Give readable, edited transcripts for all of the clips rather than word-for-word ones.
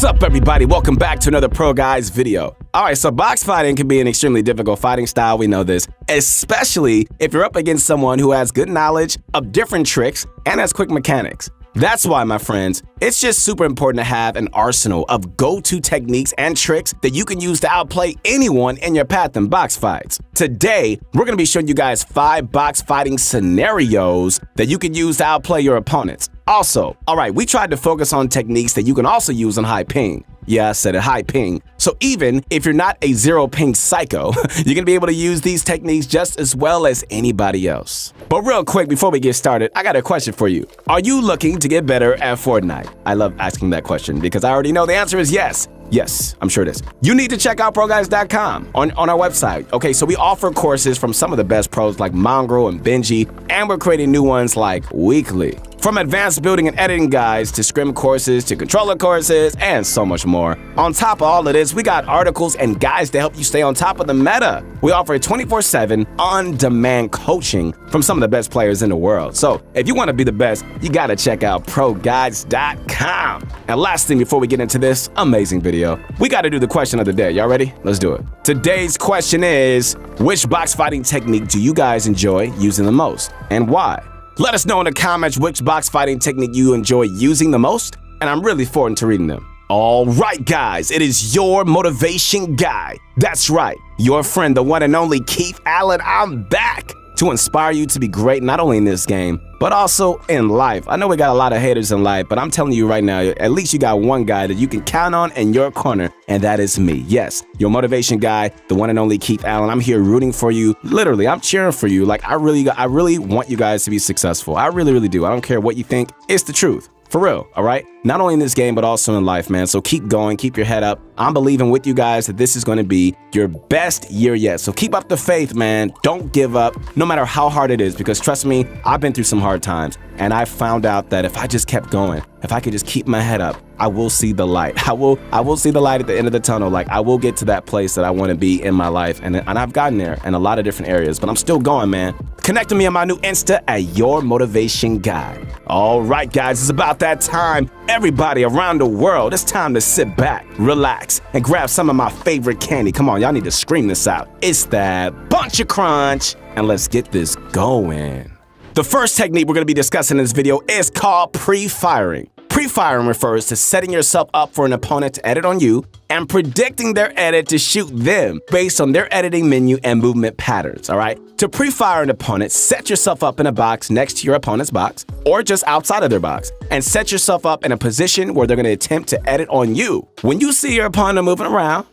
What's up, everybody? Welcome back to another Pro Guys video. Alright, so box fighting can be an extremely difficult fighting style, we know this, especially if you're up against someone who has good knowledge of different tricks and has quick mechanics. That's why, my friends, it's just super important to have an arsenal of go-to techniques and tricks that you can use to outplay anyone in your path in box fights. Today, we're going to be showing you guys 5 box fighting scenarios that you can use to outplay your opponents. Also, alright, we tried to focus on techniques that you can also use on high ping. Yeah, I said it, high ping. So even if you're not a zero ping psycho, you're going to be able to use these techniques just as well as anybody else. But real quick, before we get started, I got a question for you. Are you looking to get better at Fortnite? I love asking that question because I already know the answer is yes. Yes, I'm sure it is. You need to check out ProGuys.com on our website. Okay, so we offer courses from some of the best pros like Mongrel and Benji, and we're creating new ones like weekly. From advanced building and editing guides to scrim courses to controller courses and so much more. On top of all of this, we got articles and guides to help you stay on top of the meta. We offer 24/7 on-demand coaching from some of the best players in the world. So if you want to be the best, you got to check out ProGuides.com. And last thing before we get into this amazing video, we got to do the question of the day. Y'all ready? Let's do it. Today's question is, which box fighting technique do you guys enjoy using the most and why? Let us know in the comments which box fighting technique you enjoy using the most, and I'm really forward to reading them. All right, guys, it is your motivation guy. That's right, your friend, the one and only Keith Allen. I'm back to inspire you to be great, not only in this game, but also in life. I know we got a lot of haters in life, but I'm telling you right now, at least you got one guy that you can count on in your corner, and that is me. Yes, your motivation guy, the one and only Keith Allen. I'm here rooting for you. Literally, I'm cheering for you. Like, I really want you guys to be successful. I really do. I don't care what you think. It's the truth. For real, all right? Not only in this game, but also in life, man. So keep going, keep your head up. I'm believing with you guys that this is going to be your best year yet. So keep up the faith, man. Don't give up, no matter how hard it is, because trust me, I've been through some hard times, and I found out that if I just kept going, if I could just keep my head up, I will see the light. I will see the light at the end of the tunnel. Like, I will get to that place that I want to be in my life, and I've gotten there in a lot of different areas, but I'm still going, man. Connect with me on my new Insta at Your Motivation Guy. All right, guys, it's about that time. Everybody around the world, it's time to sit back, relax, and grab some of my favorite candy. Come on, y'all need to scream this out. It's that Bunch of Crunch, and let's get this going. The first technique we're going to be discussing in this video is called pre-firing. Pre-firing refers to setting yourself up for an opponent to edit on you and predicting their edit to shoot them based on their editing menu and movement patterns, all right? To pre-fire an opponent, set yourself up in a box next to your opponent's box or just outside of their box and set yourself up in a position where they're going to attempt to edit on you. When you see your opponent moving around,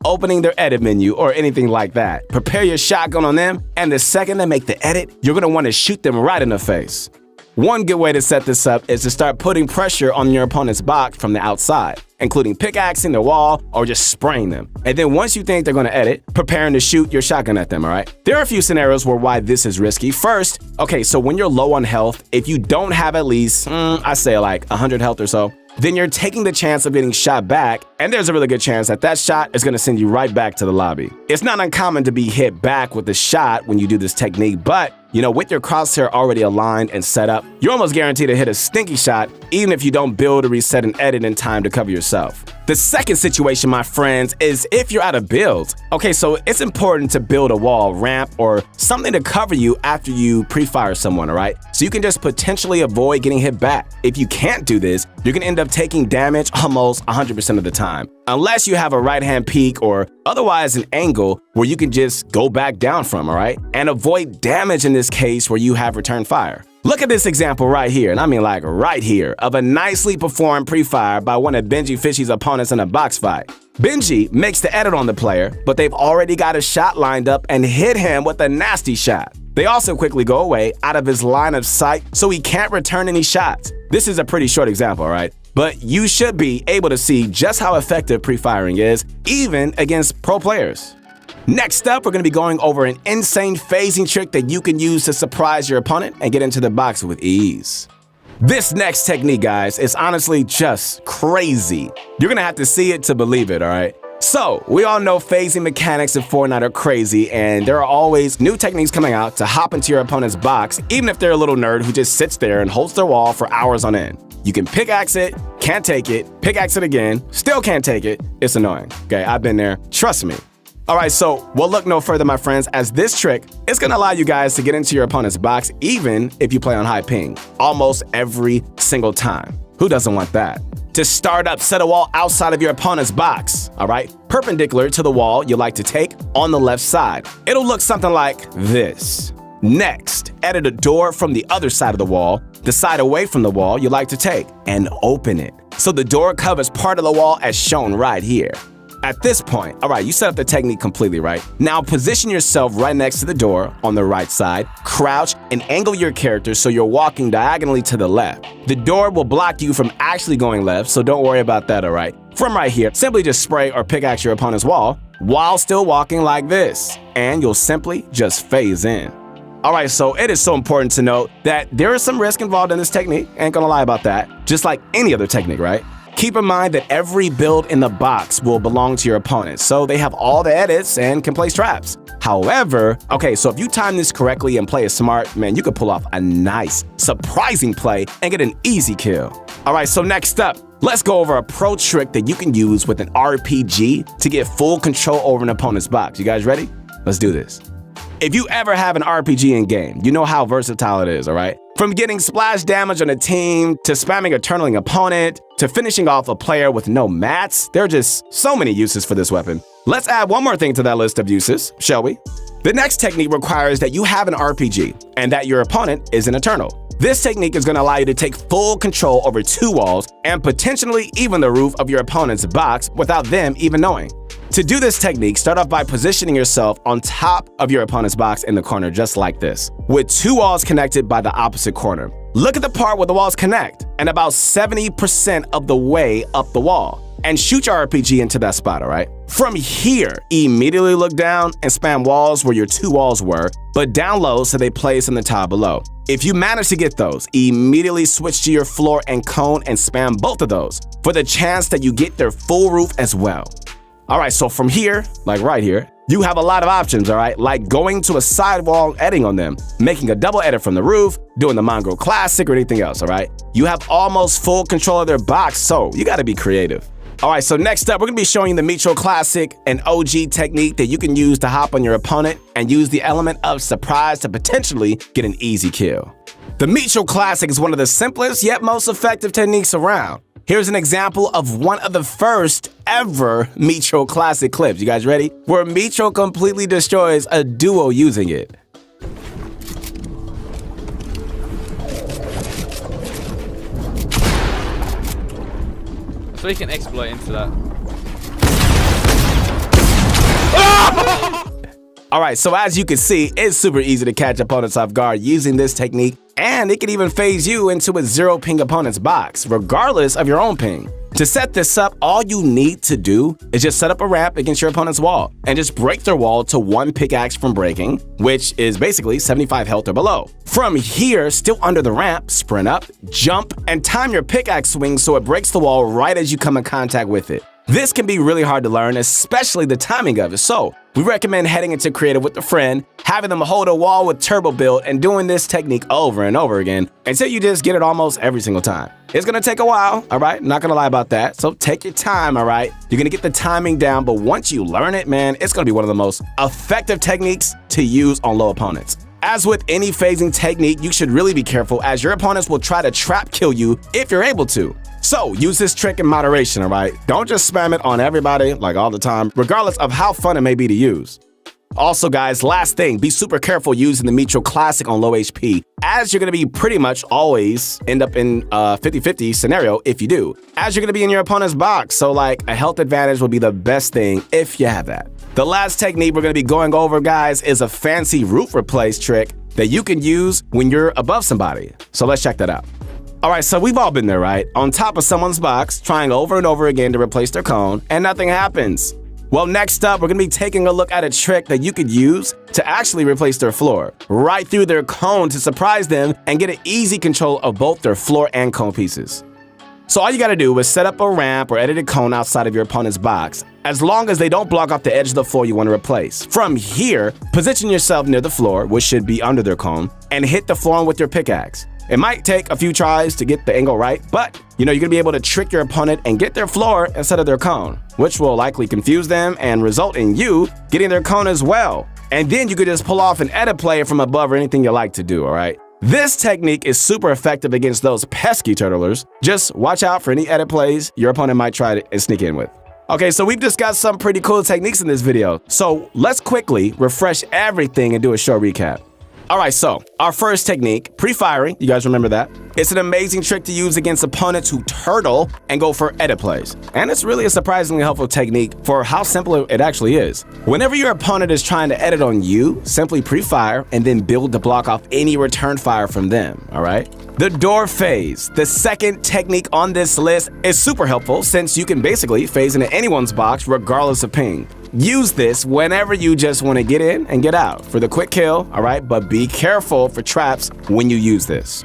opening their edit menu or anything like that, prepare your shotgun on them, and the second they make the edit, you're going to want to shoot them right in the face. One good way to set this up is to start putting pressure on your opponent's box from the outside, including pickaxing the wall or just spraying them. And then once you think they're going to edit, preparing to shoot your shotgun at them, all right? There are a few scenarios why this is risky. First, okay, so when you're low on health, if you don't have at least, I say like 100 health or so, then you're taking the chance of getting shot back, and there's a really good chance that that shot is going to send you right back to the lobby. It's not uncommon to be hit back with the shot when you do this technique, but you know, with your crosshair already aligned and set up, you're almost guaranteed to hit a stinky shot, even if you don't build or reset an edit in time to cover yourself. The second situation, my friends, is if you're out of builds. Okay, so it's important to build a wall, ramp, or something to cover you after you pre-fire someone, all right? So you can just potentially avoid getting hit back. If you can't do this, you're gonna end up taking damage almost 100% of the time, unless you have a right-hand peek or otherwise an angle where you can just go back down from, all right? And avoid damage in this case where you have return fire. Look at this example right here, and I mean like right here, of a nicely performed pre-fire by one of Benji Fishy's opponents in a box fight. Benji makes the edit on the player, but they've already got a shot lined up and hit him with a nasty shot. They also quickly go away out of his line of sight, so he can't return any shots. This is a pretty short example, right? But you should be able to see just how effective pre-firing is, even against pro players. Next up, we're going to be going over an insane phasing trick that you can use to surprise your opponent and get into the box with ease. This next technique, guys, is honestly just crazy. You're going to have to see it to believe it, all right? So, we all know phasing mechanics in Fortnite are crazy, and there are always new techniques coming out to hop into your opponent's box, even if they're a little nerd who just sits there and holds their wall for hours on end. You can pickaxe it, can't take it, pickaxe it again, still can't take it. It's annoying. Okay, I've been there. Trust me. All right, so we'll look no further, my friends, as this trick is going to allow you guys to get into your opponent's box even if you play on high ping, almost every single time. Who doesn't want that? To start up, set a wall outside of your opponent's box, all right? Perpendicular to the wall you like to take on the left side. It'll look something like this. Next, edit a door from the other side of the wall, the side away from the wall you like to take, and open it. So the door covers part of the wall as shown right here. At this point, all right, you set up the technique completely, right? Now position yourself right next to the door on the right side, crouch, and angle your character so you're walking diagonally to the left. The door will block you from actually going left, so don't worry about that, all right? From right here, simply just spray or pickaxe your opponent's wall while still walking like this, and you'll simply just phase in. All right, so it is so important to note that there is some risk involved in this technique, ain't gonna lie about that, just like any other technique, right? Keep in mind that every build in the box will belong to your opponent, so they have all the edits and can place traps. However, okay, so if you time this correctly and play it smart, man, you could pull off a nice, surprising play and get an easy kill. All right, so next up, let's go over a pro trick that you can use with an RPG to get full control over an opponent's box. You guys ready? Let's do this. If you ever have an RPG in game, you know how versatile it is, all right? From getting splash damage on a team, to spamming a turtling opponent, to finishing off a player with no mats, there are just so many uses for this weapon. Let's add one more thing to that list of uses, shall we? The next technique requires that you have an RPG and that your opponent is an Eternal. This technique is going to allow you to take full control over two walls and potentially even the roof of your opponent's box without them even knowing. To do this technique, start off by positioning yourself on top of your opponent's box in the corner just like this, with two walls connected by the opposite corner. Look at the part where the walls connect and about 70% of the way up the wall, and shoot your RPG into that spot, all right? From here, immediately look down and spam walls where your two walls were, but down low so they place in the tile below. If you manage to get those, immediately switch to your floor and cone and spam both of those for the chance that you get their full roof as well. All right, so from here, like right here, you have a lot of options, all right? Like going to a sidewall, editing on them, making a double edit from the roof, doing the Mongraal Classic or anything else, all right? You have almost full control of their box, so you gotta be creative. All right, so next up, we're gonna be showing you the Mithril Classic, an OG technique that you can use to hop on your opponent and use the element of surprise to potentially get an easy kill. The Mithril Classic is one of the simplest yet most effective techniques around. Here's an example of one of the first ever Mithril Classic clips. You guys ready? Where Mithril completely destroys a duo using it. So you can exploit into that. All right, so as you can see, it's super easy to catch opponents off guard using this technique, and it can even phase you into a zero ping opponent's box, regardless of your own ping. To set this up, all you need to do is just set up a ramp against your opponent's wall and just break their wall to one pickaxe from breaking, which is basically 75 health or below. From here, still under the ramp, sprint up, jump, and time your pickaxe swing so it breaks the wall right as you come in contact with it. This can be really hard to learn, especially the timing of it, so we recommend heading into creative with a friend, having them hold a wall with turbo build, and doing this technique over and over again until you just get it almost every single time. It's gonna take a while, all right? Not gonna lie about that, so take your time, all right? You're gonna get the timing down, but once you learn it, man, it's gonna be one of the most effective techniques to use on low opponents. As with any phasing technique, you should really be careful as your opponents will try to trap kill you if you're able to. So use this trick in moderation, all right? Don't just spam it on everybody like all the time, regardless of how fun it may be to use. Also guys, last thing, be super careful using the Mithril Classic on low HP, as you're gonna be pretty much always end up in a 50-50 scenario if you do, as you're gonna be in your opponent's box, so like a health advantage will be the best thing if you have that. The last technique we're gonna be going over, guys, is a fancy roof replace trick that you can use when you're above somebody. So let's check that out. All right, so we've all been there, right? On top of someone's box, trying over and over again to replace their cone, and nothing happens. Well, next up, we're gonna be taking a look at a trick that you could use to actually replace their floor, right through their cone to surprise them and get an easy control of both their floor and cone pieces. So all you gotta do is set up a ramp or edited cone outside of your opponent's box, as long as they don't block off the edge of the floor you want to replace. From here, position yourself near the floor, which should be under their cone, and hit the floor with your pickaxe. It might take a few tries to get the angle right, but you're gonna be able to trick your opponent and get their floor instead of their cone, which will likely confuse them and result in you getting their cone as well. And then you could just pull off an edit play from above or anything you like to do, all right? This technique is super effective against those pesky turtlers. Just watch out for any edit plays your opponent might try to sneak in with. Okay, so we've discussed some pretty cool techniques in this video, so let's quickly refresh everything and do a short recap. All right, so our first technique, pre-firing, you guys remember that? It's an amazing trick to use against opponents who turtle and go for edit plays. And it's really a surprisingly helpful technique for how simple it actually is. Whenever your opponent is trying to edit on you, simply pre-fire and then build to block off any return fire from them, all right? The door phase, the second technique on this list, is super helpful since you can basically phase into anyone's box regardless of ping. Use this whenever you just want to get in and get out for the quick kill, all right? But be careful for traps when you use this.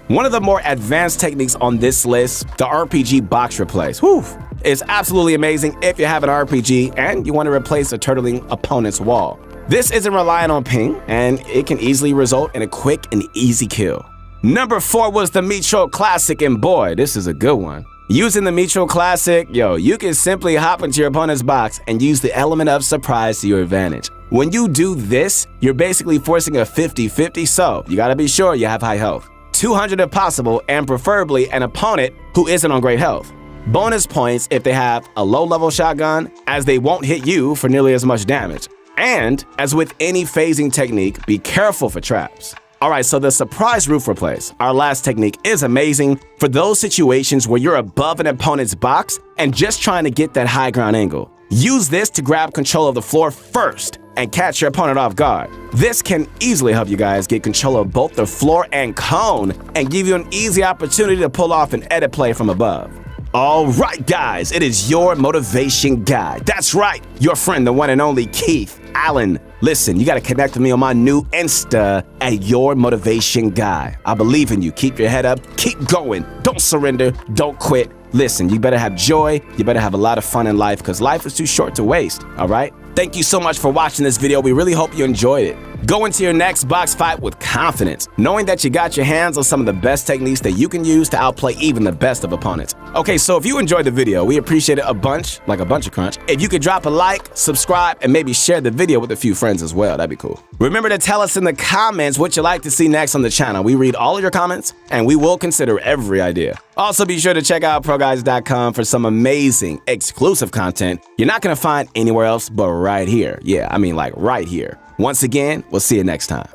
One of the more advanced techniques on this list, the RPG box replace. Whew! It's absolutely amazing if you have an RPG and you want to replace a turtling opponent's wall. This isn't reliant on ping, and it can easily result in a quick and easy kill. Number 4 was the Mitro Classic, and boy, this is a good one. Using the Mitro Classic, you can simply hop into your opponent's box and use the element of surprise to your advantage. When you do this, you're basically forcing a 50-50, so you gotta be sure you have high health. 200 if possible, and preferably an opponent who isn't on great health. Bonus points if they have a low-level shotgun, as they won't hit you for nearly as much damage. And, as with any phasing technique, be careful for traps. Alright, so the surprise roof replace, our last technique, is amazing for those situations where you're above an opponent's box and just trying to get that high ground angle. Use this to grab control of the floor first and catch your opponent off guard. This can easily help you guys get control of both the floor and cone and give you an easy opportunity to pull off an edit play from above. Alright guys, it is your motivation guy. That's right, your friend, the one and only Keith Allen. Listen, you gotta connect with me on my new Insta at Your Motivation Guy. I believe in you. Keep your head up, keep going, don't surrender, don't quit. Listen, you better have joy, you better have a lot of fun in life because life is too short to waste, all right? Thank you so much for watching this video. We really hope you enjoyed it. Go into your next box fight with confidence, knowing that you got your hands on some of the best techniques that you can use to outplay even the best of opponents. Okay, so if you enjoyed the video, we appreciate it a bunch, like a bunch of crunch. If you could drop a like, subscribe, and maybe share the video with a few friends as well, that'd be cool. Remember to tell us in the comments what you'd like to see next on the channel. We read all of your comments, and we will consider every idea. Also, be sure to check out ProGuides.com for some amazing exclusive content you're not gonna find anywhere else but right here. Yeah, I mean like right here. Once again, we'll see you next time.